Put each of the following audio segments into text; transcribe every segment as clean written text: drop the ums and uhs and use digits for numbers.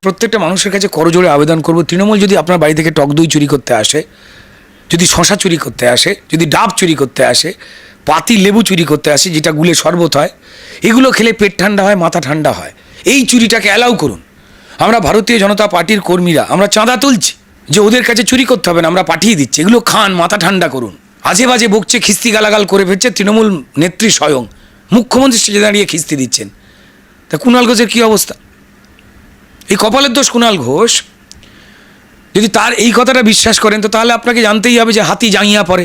প্রত্যেকটা মানুষের কাছে করজোড়ে আবেদন করব, তৃণমূল যদি আপনার বাড়ি থেকে টক দই চুরি করতে আসে, যদি শশা চুরি করতে আসে, যদি ডাব চুরি করতে আসে, পাতি লেবু চুরি করতে আসে যেটা গুলে শরবত হয়, এগুলো খেলে পেট ঠান্ডা হয়, মাথা ঠান্ডা হয়, এই চুরিটাকে অ্যালাউ করুন। আমরা ভারতীয় জনতা পার্টির কর্মীরা আমরা চাঁদা তুলছি যে ওদের কাছে চুরি করতে হবে না, আমরা পাঠিয়ে দিচ্ছি, এগুলো খান, মাথা ঠান্ডা করুন। আজে বাজে বকছে, খিস্তি গালাগাল করে ফেলছে তৃণমূল নেত্রী স্বয়ং, মুখ্যমন্ত্রী স্টেজে দাঁড়িয়ে খিস্তি দিচ্ছেন। তা কুণাল ঘোষের কী অবস্থা? এই কপালের দোষ কুণাল ঘোষ। যদি তার এই কথাটা বিশ্বাস করেন তো তাহলে আপনাকে জানতেই হবে যে হাতি জাঙ্গিয়া পড়ে।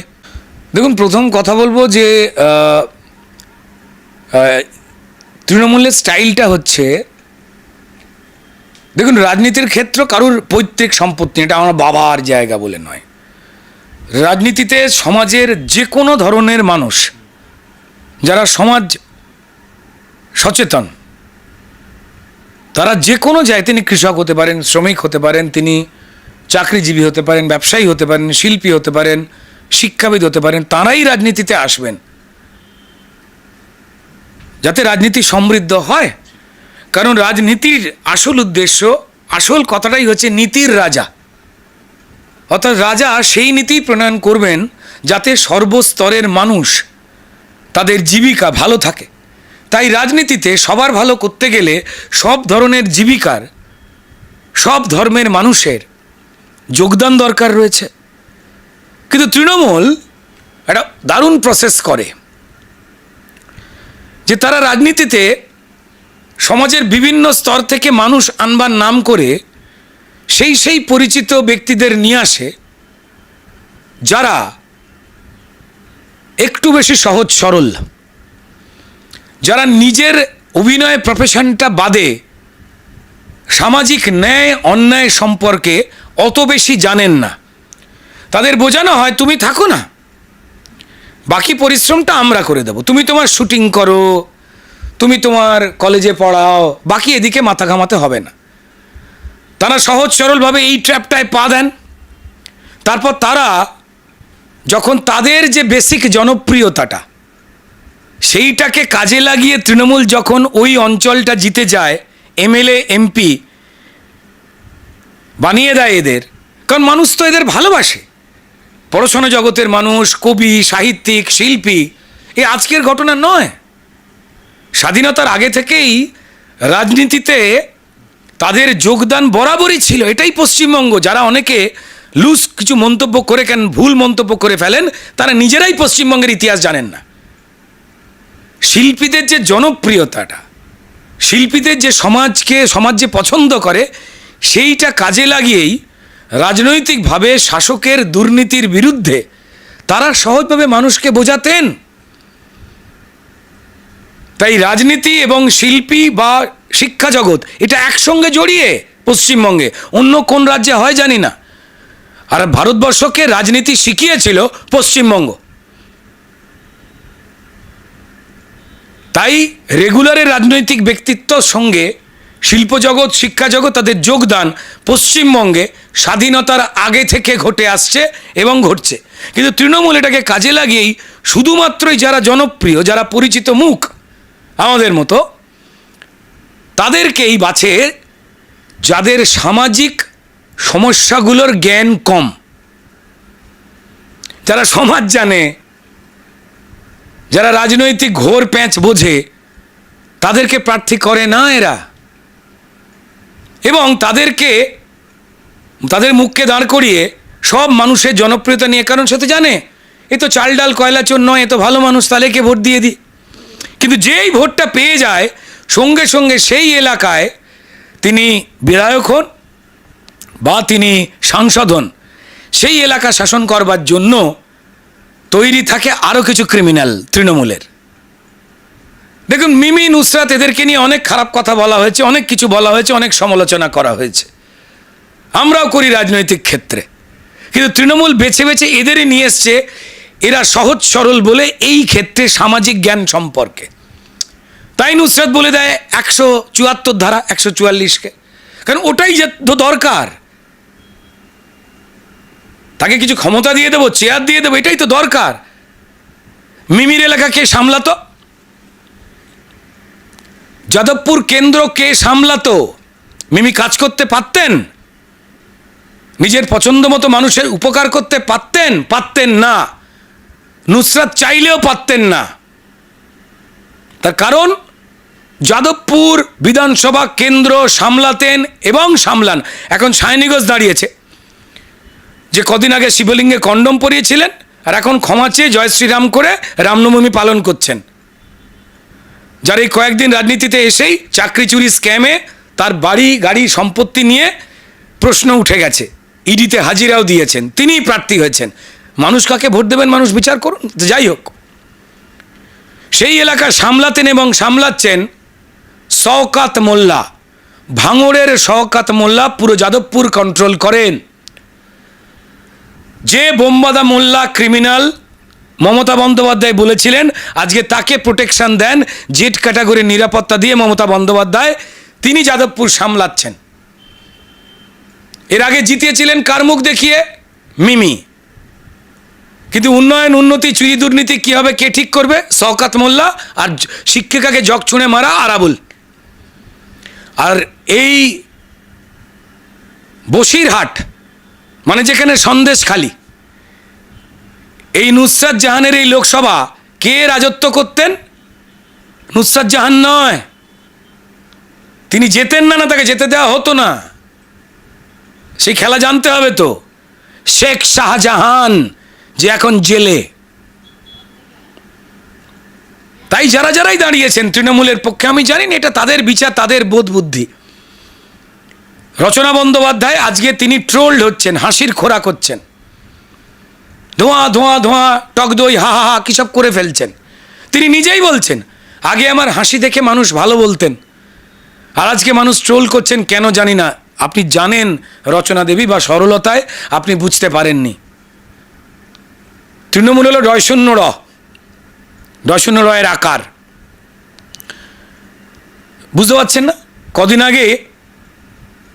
দেখুন, প্রথম কথা বলবো যে তৃণমূলের স্টাইলটা হচ্ছে, দেখুন রাজনীতির ক্ষেত্র কারুর পৈতৃক সম্পত্তি, এটা আমার বাবার জায়গা বলে নয়। রাজনীতিতে সমাজের যে কোনো ধরনের মানুষ যারা সমাজ সচেতন, তারা যে কোনো জায়গায়, তিনি কৃষক হতে পারেন, শ্রমিক হতে পারেন, তিনি চাকরিজীবী হতে পারেন, ব্যবসায়ী হতে পারেন, শিল্পী হতে পারেন, শিক্ষাবিদ হতে পারেন, তারাই রাজনীতিতে আসবেন যাতে রাজনীতি সমৃদ্ধ হয়। কারণ রাজনীতির আসল উদ্দেশ্য, আসল কথাটাই হচ্ছে নীতির রাজা। অর্থাৎ রাজা সেই নীতি প্রণয়ন করবেন যাতে সর্বস্তরের মানুষ তাদের জীবিকা ভালো থাকে। তাই রাজনীতিতে সবার ভালো করতে গেলে সব ধরনের জীবিকার, সব ধর্মের মানুষের যোগদান দরকার রয়েছে। কিন্তু তৃণমূল একটা দারুণ প্রসেস করে যে তারা রাজনীতিতে সমাজের বিভিন্ন স্তর থেকে মানুষ আনবার নাম করে সেই পরিচিত ব্যক্তিদের নিয়ে আসে যারা একটু বেশি সহজ সরল, যারা নিজের অভিনয় প্রফেশনটা বাদে সামাজিক ন্যায় অন্যায় সম্পর্কে অত বেশি জানেন না। তাদের বোঝানো হয় তুমি থাকো না, বাকি পরিশ্রমটা আমরা করে দেবো, তুমি তোমার শুটিং করো, তুমি তোমার কলেজে পড়াও, বাকি এদিকে মাথা ঘামাতে হবে না। তারা সহজ সরলভাবে এই ট্র্যাপটায় পা দেন। তারপর তারা যখন তাদের যে বেসিক জনপ্রিয়তাটা, সেইটাকে কাজে লাগিয়ে তৃণমূল যখন ওই অঞ্চলটা জিতে যায়, এমএলএ এমপি বানিয়ে দেয় এদের, কারণ মানুষ তো এদের ভালোবাসে। পড়াশোনা জগতের মানুষ, কবি, সাহিত্যিক, শিল্পী, এ আজকের ঘটনা নয়। স্বাধীনতার আগে থেকেই রাজনীতিতে তাদের যোগদান বরাবরই ছিল। এটাই পশ্চিমবঙ্গ। যারা অনেকে লুজ কিছু মন্তব্য করে, কেন ভুল মন্তব্য করে ফেলেন, তারা নিজেরাই পশ্চিমবঙ্গের ইতিহাস জানেন না। শিল্পীদের যে জনপ্রিয়তাটা, শিল্পীদের যে সমাজ যে পছন্দ করে, সেইটা কাজে লাগিয়েই রাজনৈতিকভাবে শাসকের দুর্নীতির বিরুদ্ধে তারা সহজভাবে মানুষকে বোঝাতেন। তাই রাজনীতি এবং শিল্পী বা শিক্ষা জগৎ এটা একসঙ্গে জড়িয়ে পশ্চিমবঙ্গে, অন্য কোন রাজ্যে হয় জানি না। আর ভারতবর্ষকে রাজনীতি শিখিয়েছিল পশ্চিমবঙ্গ। তাই রেগুলারের রাজনৈতিক ব্যক্তিত্বর সঙ্গে শিল্প জগৎ, শিক্ষা জগৎ, তাদের যোগদান পশ্চিমবঙ্গে স্বাধীনতার আগে থেকে ঘটে আসছে এবং ঘটছে। কিন্তু তৃণমূল এটাকে কাজে লাগিয়েই শুধুমাত্রই যারা জনপ্রিয়, যারা পরিচিত মুখ আমাদের মতো, তাদেরকেই বাছে, যাদের সামাজিক সমস্যাগুলোর জ্ঞান কম, যারা সমাজ জানে, যারা রাজনৈতিক ঘোর প্যাঁচ বোঝে, তাদেরকে প্রার্থী করে না এরা। এবং তাদের মুখকে দাঁড় করিয়ে সব মানুষের জনপ্রিয়তা নিয়ে, কারণ সে তো জানে এ তো চাল ডাল কয়লা চোর নয়, এ তো ভালো মানুষ, তাহলে কে ভোট দিয়ে দিই। কিন্তু যেই ভোটটা পেয়ে যায়, সঙ্গে সঙ্গে সেই এলাকায় তিনি বিধায়ক হন বা তিনি সাংসদ হন, সেই এলাকা শাসন করবার জন্য তৈরি থাকে আরও কিছু ক্রিমিনাল তৃণমূলের। দেখুন, মিমি, নুসরাত, এদেরকে নিয়ে অনেক খারাপ কথা বলা হয়েছে, অনেক কিছু বলা হয়েছে, অনেক সমালোচনা করা হয়েছে, আমরাও করি রাজনৈতিক ক্ষেত্রে। কিন্তু তৃণমূল বেছে বেছে এদেরই নিয়ে এসছে, এরা সহজ সরল বলে এই ক্ষেত্রে সামাজিক জ্ঞান সম্পর্কে। তাই নুসরাত বলে দেয় 174 ধারা, 144কে, কারণ ওটাই যে দরকার। তাকে কিছু ক্ষমতা দিয়ে দেবো, চেয়ার দিয়ে দেবো, এটাই তো দরকার। মিমির এলাকা কে সামলাতো? যাদবপুর কেন্দ্র কে সামলাতো? মিমি কাজ করতে পারতেন? নিজের পছন্দ মতো মানুষের উপকার করতে পারতেন? পারতেন না। নুসরাত চাইলেও পারতেন না। তার কারণ যাদবপুর বিধানসভা কেন্দ্র সামলাতেন এবং সামলান। এখন সায়নিগঞ্জ দাঁড়িয়েছে যে কদিন আগে শিবলিঙ্গে কন্ডম পরিয়েছিলেন আর এখন ক্ষমা চেয়ে জয় শ্রীরাম করে রামনবমী পালন করছেন। যার এই কয়েকদিন রাজনীতিতে এসেই চাকরি চুরি স্ক্যামে তার বাড়ি গাড়ি সম্পত্তি নিয়ে প্রশ্ন উঠে গেছে, ইডিতে হাজিরাও দিয়েছেন, তিনিই প্রার্থী হয়েছেন। মানুষ কাকে ভোট দেবেন মানুষ বিচার করুন। যাই হোক, সেই এলাকা সামলাতেন এবং সামলাচ্ছেন শওকাত মোল্লা। ভাঙড়ের শওকাত মোল্লা পুরো যাদবপুর কন্ট্রোল করেন। যে বোমবাদা মোল্লা ক্রিমিনাল মমতা বন্দ্যোপাধ্যায় বলেছিলেন, আজকে তাকে প্রোটেকশন দেন জেড ক্যাটাগরির নিরাপত্তা দিয়ে মমতা বন্দ্যোপাধ্যায়, তিনি যাদবপুর সামলাচ্ছেন। এর আগে জিতিয়েছিলেন কার মুখ দেখিয়ে? মিমি। কিন্তু উন্নয়ন, উন্নতি, চুরি, দুর্নীতি কী হবে কে ঠিক করবে? শওকাত মোল্লা। আর শিক্ষিকাকে জগ ছুঁড়ে মারা আরাবুল। আর এই বসিরহাট মানে যেখানে সন্দেশখালি, এই নুসরাত জাহানের এই লোকসভা কে রাজত্ব করতেন? নুসরাত জাহান নয়। তিনি যেতেন না, তাকে যেতে দেওয়া হতো না। সেই খেলা জানতে হবে তো। শেখ শাহজাহান যে এখন জেলে। তাই যারাই দাঁড়িয়েছেন তৃণমূলের পক্ষে, আমি জানি না এটা তাদের বিচার, তাদের বোধ বুদ্ধি। রচনা বন্দ্যোপাধ্যায় আজকে তিনি ট্রোলড হচ্ছেন, হাসির খোরাক হচ্ছেন। ধোঁয়া ধোঁয়া ধোঁয়া, টক দই, হা হা হা কী সব করে ফেলছেন। তিনি নিজেই বলছেন, আগে আমার হাসি দেখে মানুষ ভালো বলতেন, আর আজকে মানুষ ট্রোল করছেন কেন জানি না। আপনি জানেন রচনা দেবী, বা সরলতায় আপনি বুঝতে পারেননি। তৃণমূল হলো ডয়শূন্য র, ডয়শূন্য রয়ের আকার। বুঝতে পারছেন না? কদিন আগে,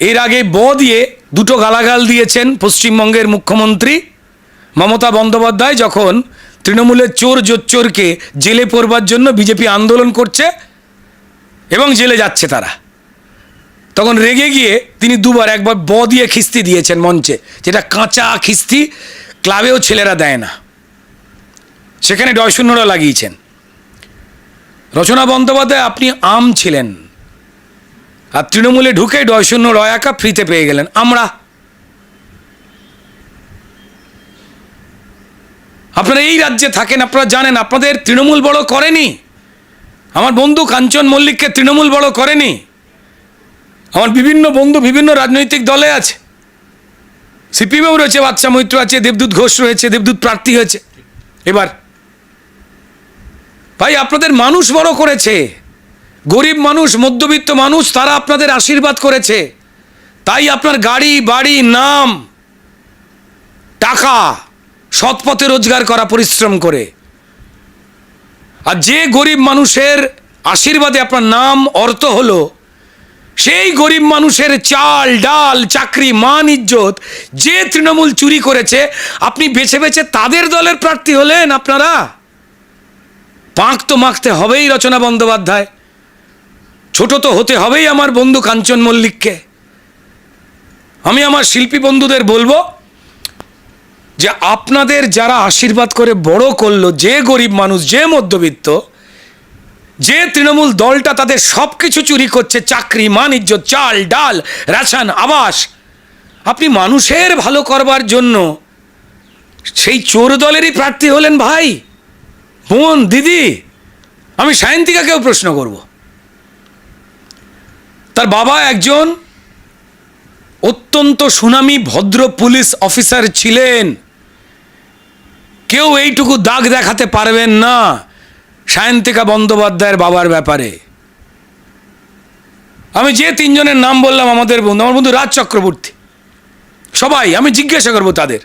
এর আগে দিয়ে দুটো গালাগাল দিয়েছেন পশ্চিমবঙ্গের মুখ্যমন্ত্রী মমতা বন্দ্যোপাধ্যায়, যখন তৃণমূলের চোর জোচ্চোরকে জেলে পড়বার জন্য বিজেপি আন্দোলন করছে এবং জেলে যাচ্ছে তারা। তখন রেগে গিয়ে তিনি দুবার, একবার দিয়ে খিস্তি দিয়েছেন মঞ্চে, যেটা কাঁচা খিস্তি, ক্লাবেও ছেলেরা দেয় না, সেখানে ডয়শূন্যরা লাগিয়েছেন। রচনা বন্দ্যোপাধ্যায় আপনি আম ছিলেন, আর তৃণমূলে ঢুকে ডয়শূন্য রয় আঁকা ফ্রিতে পেয়ে গেলেন। আপনারা এই রাজ্যে থাকেন, আপনারা জানেন আপনাদের তৃণমূল বড় করেনি। আমার বন্ধু কাঞ্চন মল্লিককে তৃণমূল বড় করেনি। আমার বিভিন্ন বন্ধু বিভিন্ন রাজনৈতিক দলে আছে, সিপিএমেও রয়েছে, বাচ্চা মৈত্র আছে, দেবদূত ঘোষ রয়েছে, দেবদূত প্রার্থী হয়েছে এবার। ভাই আপনাদের মানুষ বড় করেছে, গরিব মানুষ, মধ্যবিত্ত মানুষ, তারা আপনাদের আশীর্বাদ করেছে। তাই আপনার গাড়ি বাড়ি, নাম, টাকা, সৎ পথে রোজগার করা, পরিশ্রম করে। আর যে গরিব মানুষের আশীর্বাদে আপনার নাম অর্থ হলো, সেই গরিব মানুষের চাল ডাল, চাকরি, মান, ইজ্জত যে তৃণমূল চুরি করেছে, আপনি বেছে বেছে তাদের দলের প্রার্থী হলেন। আপনারা পাঁক তো মাখতে হবেই রচনা বন্দ্যোপাধ্যায়, ছোট তো হতে হবেই আমার বন্ধু কাঞ্চন মল্লিককে। আমি আমার শিল্পী বন্ধুদের বলবো যে আপনাদের যারা আশীর্বাদ করে বড় করলো, যে গরিব মানুষ, যে মধ্যবিত্ত, যে তৃণমূল দলটা তাদের সব কিছু চুরি করছে, চাকরি, মান, ইজ্জত, চাল ডাল, রেশন, আবাস, আপনি মানুষের ভালো করবার জন্য সেই চোর দলেরই প্রার্থী হলেন। ভাই, বোন, দিদি, আমি সায়ন্তিকাকেও প্রশ্ন করব। তার বাবা একজন অত্যন্ত সুনামী ভদ্র পুলিশ অফিসার ছিলেন। কেউ এইটুকু দাগ দেখাতে পারবেন না সায়ন্তিকা বন্দ্যোপাধ্যায়ের বাবার ব্যাপারে। আমি যে তিনজনের নাম বললাম আমাদের বন্ধু, আমার বন্ধু রাজ চক্রবর্তী, সবাই, আমি জিজ্ঞাসা করবো তাদের,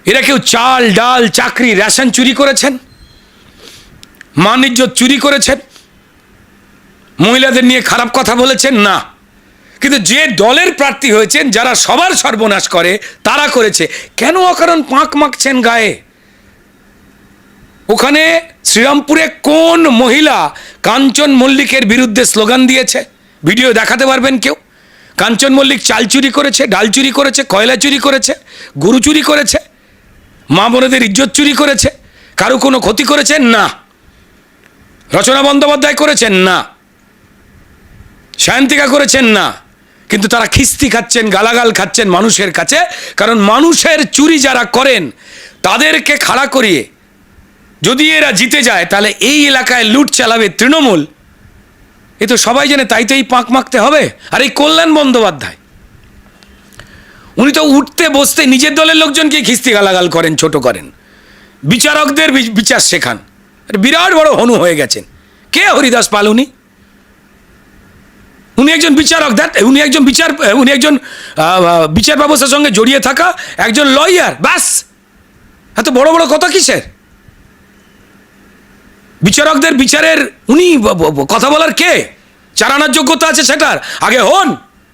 এরা কেউ চাল ডাল, চাকরি, রেশন চুরি করেছেন? মান ইজ্জত চুরি করেছেন? মহিলাদের নিয়ে খারাপ কথা বলেছেন? না। কিন্তু যে দলের প্রার্থী হয়েছেন, যারা সবার সর্বনাশ করে, তারা করেছে। কেন অকারণ পাঁক মাখছেন গায়ে? ওখানে শ্রীরামপুরে কোন মহিলা কাঞ্চন মল্লিকের বিরুদ্ধে স্লোগান দিয়েছে? ভিডিও দেখাতে পারবেন কেউ? কাঞ্চন মল্লিক চাল চুরি করেছে, ডাল চুরি করেছে, কয়লা চুরি করেছে, গরু চুরি করেছে, মা বোনেদের ইজ্জত চুরি করেছে, কারো কোনো ক্ষতি করেছেন না। রচনা বন্দ্যোপাধ্যায় করেছেন না, সায়ন্তিকা করেছেন না, কিন্তু তারা খিস্তি খাচ্ছেন, গালাগাল খাচ্ছেন মানুষের কাছে। কারণ মানুষের চুরি যারা করেন তাদেরকে খাড়া করিয়ে যদি এরা জিতে যায় তাহলে এই এলাকায় লুট চালাবে তৃণমূল, এ তো সবাই জানে। তাই তো এই পাঁক মাখতে হবে। আর এই কল্যাণ বন্দ্যোপাধ্যায়, উনি তো উঠতে বসতে নিজের দলের লোকজনকে খিস্তি গালাগাল করেন, ছোট করেন, বিচারকদের বিচার শেখান। বিরাট বড় হনু হয়ে গেছেন। কে হরিদাস পাল? উনি একজন বিচারক, উনি একজন বিচার ব্যবস্থার সঙ্গে জড়িয়ে থাকা একজন লয়ার, ব্যাস। এত বড় বড় কথা কিসের? বিচারকদের বিচারের উনি কথা বলার কে? চারানোর যোগ্যতা আছে সেটার আগে হন।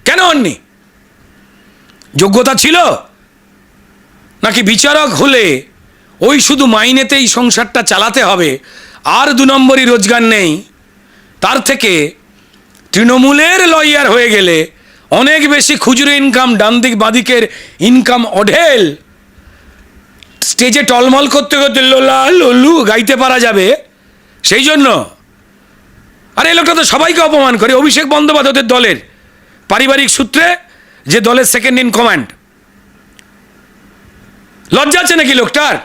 কেন হননি? যোগ্যতা ছিল নাকি? বিচারক হলে ওই শুধু মাইনেতেই সংসারটা চালাতে হবে, আর 2 নম্বরই রোজগার নেই, তার থেকে তৃণমূলের লয়ার হয়ে গেলে অনেক বেশি খুচরো ইনকাম, ডান দিক বাঁদিকের ইনকাম অঢেল, স্টেজে টলমল করতে করতে লোলা লোলু গাইতে পারা যাবে। সেই জন্য আর এই লোকটা তো সবাইকে অপমান করে। অভিষেক বন্দ্যোপাধ্যায়ের দলের পারিবারিক সূত্রে যে দলের সেকেন্ড ইন কমান্ড, লজ্জা আছে নাকি লোকটার?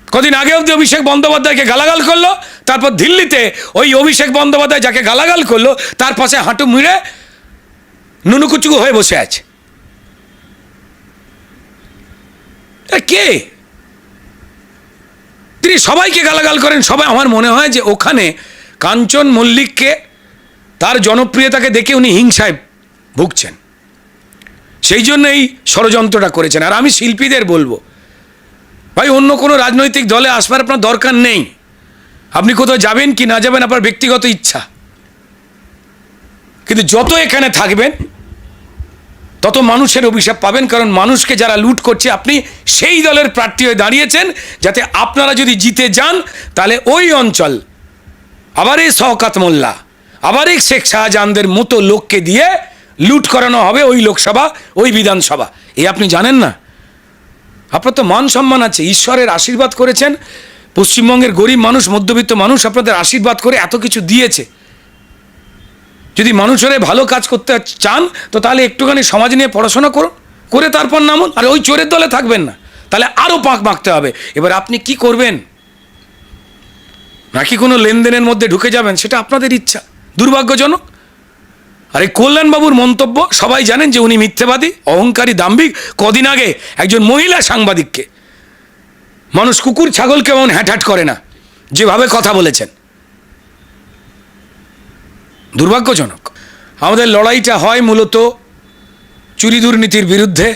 কদিন আগে অব্দি অভিষেক বন্দ্যোপাধ্যায়কে গালাগাল করলো, তারপর দিল্লিতে ওই অভিষেক বন্দ্যোপাধ্যায় যাকে গালাগাল করলো তার পাশে হাঁটু মুড়ে নুনুকুচুকু হয়ে বসে আছে। কে তিনি? সবাইকে গালাগাল করেন সবাই। আমার মনে হয় যে ওখানে কাঞ্চন মল্লিককে, তার জনপ্রিয়তাকে দেখে উনি হিংসায় ভুগছেন, সেই জন্য এই ষড়যন্ত্রটা করেছেন। আর আমি শিল্পীদের বলবো, ভাই অন্য কোনো রাজনৈতিক দলে আসবার আপনার দরকার নেই। আপনি কোথাও যাবেন কি না যাবেন আপনার ব্যক্তিগত ইচ্ছা, কিন্তু যত এখানে থাকবেন তত মানুষের অভিশাপ পাবেন। কারণ মানুষকে যারা লুট করছে, আপনি সেই দলের প্রার্থী হয়ে দাঁড়িয়েছেন যাতে আপনারা যদি জিতে যান তাহলে ওই অঞ্চল আবার এই শওকত মোল্লা, আবার এই শেখ শাহজাহানদের মতো লোককে দিয়ে লুট করানো হবে ওই লোকসভা, ওই বিধানসভা। এই আপনি জানেন না? আপনার তো মান সম্মান আছে, ঈশ্বরের আশীর্বাদ করেছেন, পশ্চিমবঙ্গের গরিব মানুষ, মধ্যবিত্ত মানুষ আপনাদের আশীর্বাদ করে এত কিছু দিয়েছে। যদি মানুষের ভালো কাজ করতে চান তো তাহলে একটুখানি সমাজ নিয়ে পড়াশোনা করুন, করে তারপর নামুন। আর ওই চোরের দলে থাকবেন না, তাহলে আরও পাক মাখতে হবে। এবার আপনি কি করবেন? নাকি কোনো লেনদেনের মধ্যে ঢুকে যাবেন, সেটা আপনাদের ইচ্ছা। দুর্ভাগ্যজনক। আর এই কল্যাণবাবুর মন্তব্য সবাই জানেন যে উনি মিথ্যেবাদী, অহংকারী, দাম্ভিক। কদিন আগে একজন মহিলা সাংবাদিককে, মানুষ কুকুর ছাগলকে এমন হ্যাট করে না যেভাবে কথা বলেছেন, দুর্ভাগ্যজনক। আমাদের লড়াইটা হয় মূলত চুরি দুর্নীতির বিরুদ্ধে।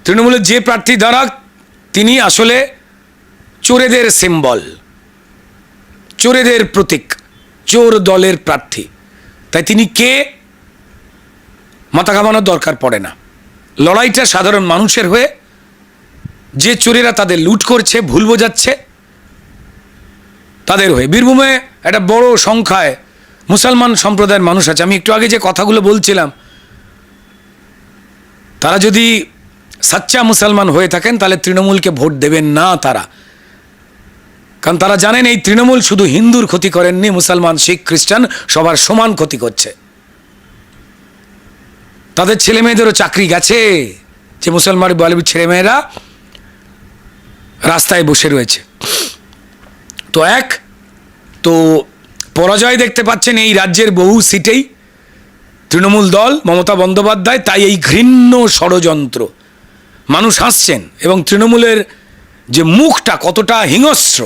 তৃণমূলের যে প্রার্থী দাঁড়াক তিনি আসলে চোরেদের সিম্বল, চোরেদের প্রতীক, চোর দলের প্রার্থী। তাই তিনি কে মাথা ঘামানোর দরকার পড়ে না। লড়াইটা সাধারণ মানুষের হয়ে, যে চোরেরা তাদের লুট করছে, ভুল বোঝাচ্ছে, তাদের হয়ে। বীরভূমে একটা বড় সংখ্যায় মুসলমান সম্প্রদায়ের মানুষ আছে। আমি একটু আগে যে কথাগুলো বলছিলাম, তারা যদি সাচ্চা মুসলমান হয়ে থাকেন তাহলে তৃণমূলকে ভোট দেবেন না তারা। কারণ তারা জানেন এই তৃণমূল শুধু হিন্দুর ক্ষতি করেননি, মুসলমান, শিখ, খ্রিস্টান সবার সমান ক্ষতি করছে। তাদের ছেলে মেয়েদেরও চাকরি গেছে, যে মুসলমান বলিউড ছেলে মেয়েরা রাস্তায় বসে রয়েছে। তো পরাজয় দেখতে পাচ্ছেন এই রাজ্যের বহু সিটেই তৃণমূল দল, মমতা বন্দ্যোপাধ্যায়। তাই এই ঘৃণ্য ষড়যন্ত্র, মানুষ হাসছেন। এবং তৃণমূলের যে মুখটা কতটা হিংস্র,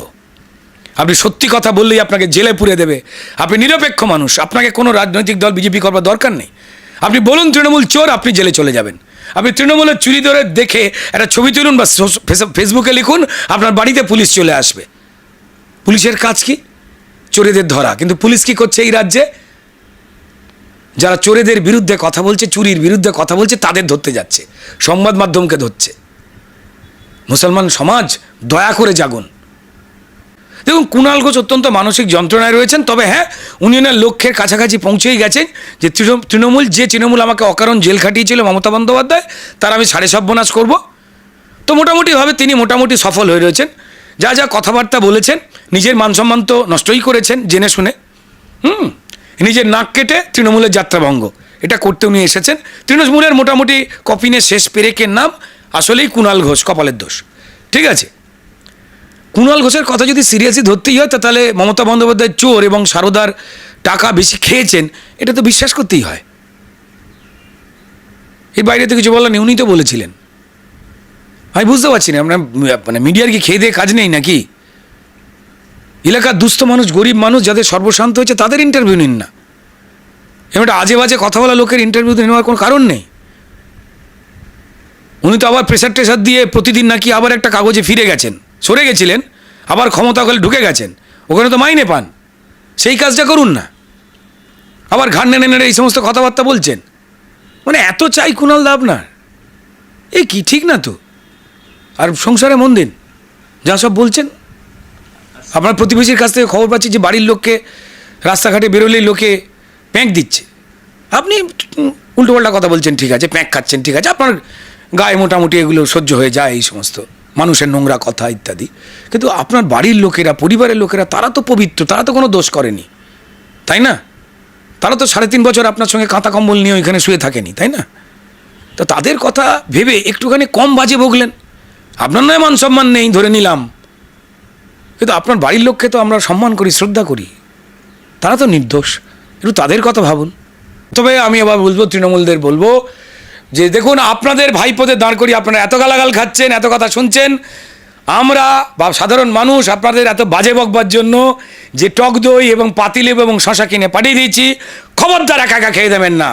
আপনি সত্যি কথা বললেই আপনাকে জেলে পুরে দেবে। আপনি নিরপেক্ষ মানুষ, আপনাকে কোনো রাজনৈতিক দল বিজেপি করবার দরকার নেই। আপনি বলুন তৃণমূল চোর, আপনি জেলে চলে যাবেন। আপনি তৃণমূলের চুরি ধরে দেখে একটা ছবি তুলুন বা ফেসবুকে লিখুন, আপনার বাড়িতে পুলিশ চলে আসবে। পুলিশের কাজ কি? চোরেদের ধরা। কিন্তু পুলিশ কি করছে এই রাজ্যে? যারা চোরেদের বিরুদ্ধে কথা বলছে, চুরির বিরুদ্ধে কথা বলছে, তাদের ধরতে যাচ্ছে, সংবাদ মাধ্যমকে ধরছে। মুসলমান সমাজ দয়া করে জাগুন। দেখুন, কুণাল ঘোষ অত্যন্ত মানসিক যন্ত্রণায় রয়েছেন। তবে হ্যাঁ, উনি ওনার লক্ষ্যের কাছাকাছি পৌঁছেই গেছেন যে তৃণমূল আমাকে অকারণ জেল খাটিয়েছিল মমতা বন্দ্যোপাধ্যায়, তার আমি সাড়ে সর্বনাশ করব। তো মোটামুটিভাবে তিনি মোটামুটি সফল হয়ে রয়েছেন। যা যা কথাবার্তা বলেছেন, নিজের মান সম্মান তো নষ্টই করেছেন জেনে শুনে। নিজের নাক কেটে তৃণমূলের যাত্রাভঙ্গ এটা করতে উনি এসেছেন। তৃণমূলের মোটামুটি কপিনের শেষ পেরেকের নাম আসলেই কুণাল ঘোষ, কপালের দোষ। ঠিক আছে, কুণাল ঘোষের কথা যদি সিরিয়াসলি ধরতেই হয় তাহলে মমতা বন্দ্যোপাধ্যায় চোর এবং সারদার টাকা বেশি খেয়েছেন, এটা তো বিশ্বাস করতেই হয়। এর বাইরে তো কিছু বলার নেই, উনি তো বলেছিলেন। আমি বুঝতে পারছি না, আপনার মানে মিডিয়ার কি খেয়ে দিয়ে কাজ নেই নাকি? এলাকার দুস্থ মানুষ, গরিব মানুষ যাদের সর্বশান্ত হয়েছে তাদের ইন্টারভিউ নিন না। এবার আজে বাজে কথা বলা লোকের ইন্টারভিউ নেওয়ার কোনো কারণ নেই। উনি তো আবার প্রেসার টেসার দিয়ে প্রতিদিন নাকি আবার একটা কাগজে ফিরে গেছেন, সরে গেছিলেন, আবার ক্ষমতা হলে ঢুকে গেছেন, ওখানে তো মাইনে পান। সেই কাজটা করুন না। আবার ঘাড় নেড়ে নেড়ে এই সমস্ত কথাবার্তা বলছেন, মানে এত চাই কুণাল দা আপনার, এই কি ঠিক না তো। আর সংসারে মন দিন, যা সব বলছেন। আপনার প্রতিবেশীর কাছ থেকে খবর পাচ্ছি যে বাড়ির লোককে রাস্তাঘাটে বেরোলেই লোকে প্যাঁক দিচ্ছে, আপনি উল্টোপাল্টা কথা বলছেন। ঠিক আছে, প্যাঁক খাচ্ছেন, ঠিক আছে, আপনার গায়ে মোটামুটি এগুলো সহ্য হয়ে যায়, এই সমস্ত মানুষের নোংরা কথা ইত্যাদি। কিন্তু আপনার বাড়ির লোকেরা, পরিবারের লোকেরা, তারা তো পবিত্র, তারা তো কোনো দোষ করেনি, তাই না? তারা তো 3.5 বছর আপনার সঙ্গে কাঁথা কম্বল নিয়ে ওইখানে শুয়ে থাকেনি, তাই না? তো তাদের কথা ভেবে একটুখানি কম বাজে বকলেন। আপনার নয় মান সম্মান নেই ধরে নিলাম, কিন্তু আপনার বাড়ির লোককে তো আমরা সম্মান করি, শ্রদ্ধা করি, তারা তো নির্দোষ, একটু তাদের কথা ভাবুন। তবে আমি আবার বলবো, তৃণমূলদের বলবো যে দেখুন, আপনাদের ভাইপোদের দাঁড় করি আপনারা এত গালাগাল খাচ্ছেন, এত কথা শুনছেন, আমরা বা সাধারণ মানুষ আপনাদের এত বাজে বকবার জন্য যে টক দই এবং পাতিলেবু এবং শশা কিনে পাঠিয়ে দিয়েছি, খবরদার একা একা খেয়ে দেবেন না।